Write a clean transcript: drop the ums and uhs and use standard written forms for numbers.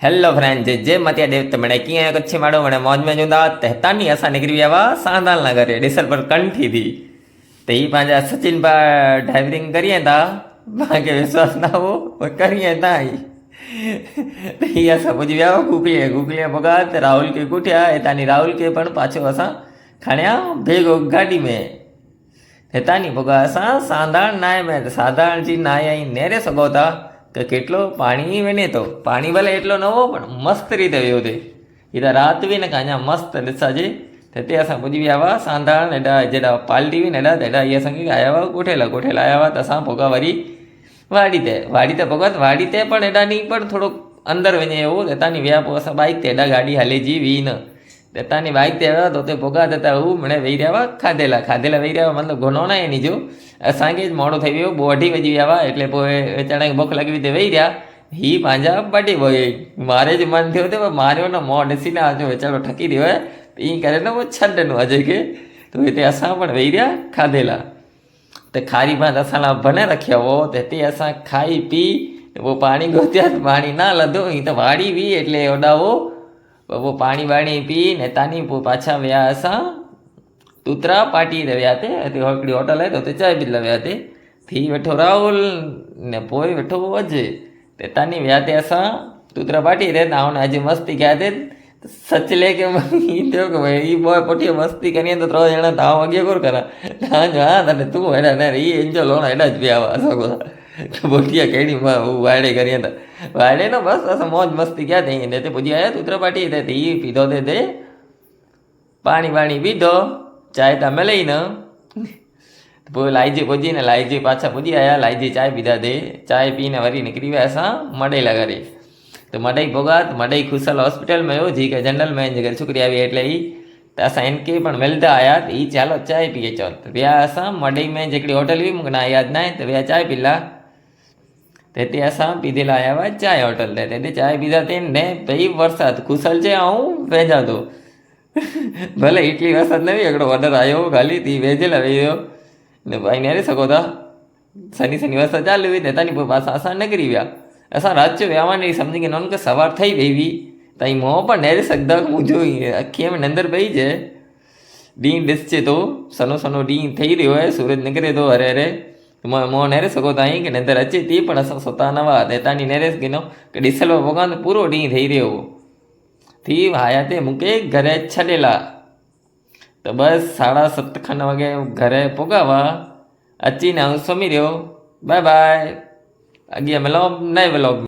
hello friend जे मतिया देव तो मैंने किए कच्छी माड़ो मैंने मौज में जुदा तेहतानी असा निकरी आवा सांदाल ना करे डिसल पर कंठी थी ते ही पांजा सचिन पा ड्राइविंग करिए था बाके विश्वास ना हो वो करिए था ही ते ही असा बुझ गया गुगलिया बगा ते राहुल के गुठिया एतानी राहुल के पण पाछो असा खाण्या भेगो गाड़ी में हेतानी बगा असा सांदाल नाय में साधारण जी नाय आई नेरे सगो था કે કેટલો પાણી વેને તો પાણી ભલે એટલો ન હો પણ મસ્ત રીતે વ્યો તે એ રાત બી ને કાંજા મસ્ત ડિસાજે તે અસાं पुॼी विया हुआ सांधारण एॾा जेॾा पाल्टी हुई न एॾा तेॾा इहे असांखे आया हुआ कोठेला आया हुआ त असां पोगा वरी वाड़ी ते पोगा वाड़ी ते पण एॾा ॾींहं पण थोरो अंदरि वञे हो हितां विया पोइ असां बाइक ते एॾा गाॾी हले जी वी न हितां बाइक ते विया त हुते पोगा त हू मिड़े वेही रहिया हुआ खाधेला वेही रहिया हुआ मतिलबु गुनो न आहे इन जो असांखे मोड़ो थी वियो 2:30 वॼी विया हुआ એટલે पोइ वेचारा खे बुख लॻी हुई त वेही रहिया ही पंहिंजा ॿ टे बोए मारे जो मन थियो त मारियो न मों ॾिसी न अॼु वेचारो ठकी रहियो आहे ईअं करे न उहो छॾ ॾिनो अजय खे त हिते असां पण वेही रहिया खाधेला त खारी भात असां लाइ बने रखियो हो त हिते असां खाई पी पोइ पाणी घोटिया त पाणी न लधो हीअं त वाड़ी हुई એટલે होॾा हो पोइ पाणी वाणी पी ने तानी पोइ पाछा विया असां तूतरा पार्टी ते विया ते हिकिड़ी होटल आहे त हुते चांहि पी विया ते थी वेठो राहुल ने पोइ वेठो अजय ते तानी विया ते असां तूतरा पार्टी ते त हुन अॼु मस्ती कया ते सच लेके हीअं थियो की भई हीअ पोइ पुठियो मस्ती करीए त 3 ॼणा तव्हां अॻे कोन करा तव्हांजो हा तॾहिं तूं हेॾा न हीअ इंजो लोण हेॾा ज पिया हुआ असां बोटिया कहिड़ी वाइड़े करीए त वाइड़े न बसि असां मौज मस्ती कया ते हीअं हिते पुॼी आया तूतरा पार्टी ते हीअ पीधो ते पाणी वाणी पीधो चांहि त मिले ई न पोइ लाइजी पुॼी न लाइजी पाछा पुॼी आया लाइजी चांहि पीधा ते चांहि पीने वरी निकिरी विया असां मडई लॻारे त मडई भोगा त मडई खुशल हॉस्पिटल में हो जी के जनरल में जे करे छोकिरी આવી એટલે ई त असां इनके पण मिलंदा आया त ई चालो चांहि पी अचो त विया असां मडई में जेकड़ी होटल हुई मूंखे ना यादि न आहे त विया चांहि पीला त हिते असां पीधेला आया हुआ चांहि होटल ते हिते चांहि पीधा ते ने भई वरसाद खुशल चए ऐं वेझा थो भले इडली वरसाद न हुई हिकिड़ो ऑडर आयो ख़ाली थी वेझेला वेही वियो ने भाई नेरे सघो था सनी वरसाद चालू हुई त हितां पोइ पासा असां निकिरी विया असां राति जो विया नहीं सम्झी के उन्हनि खे सवार ठही वई हुई त मोह पर नेरे सघंदा मुंहिंजो अखीअ में निंदर पई जे ॾींहुं ॾिसजे थो सनो ॾींहुं ठही रहियो आहे सूरज निकिरे थो हरे हरे मोह नेरे सघो था की निंदर अचे थी पण असां सुता न हुआ त हितां नेरे सघंदो की ॾिसल पोइ त पूरो ॾींहुं ठही रहियो हो थी आया ते मूंखे घरे छॾेला त बसि 7:30 खनि वॻे घरे पोगा हुआ अची न सुम्ही रहियो बाय बाय अॻियां मिलो नए व्लॉग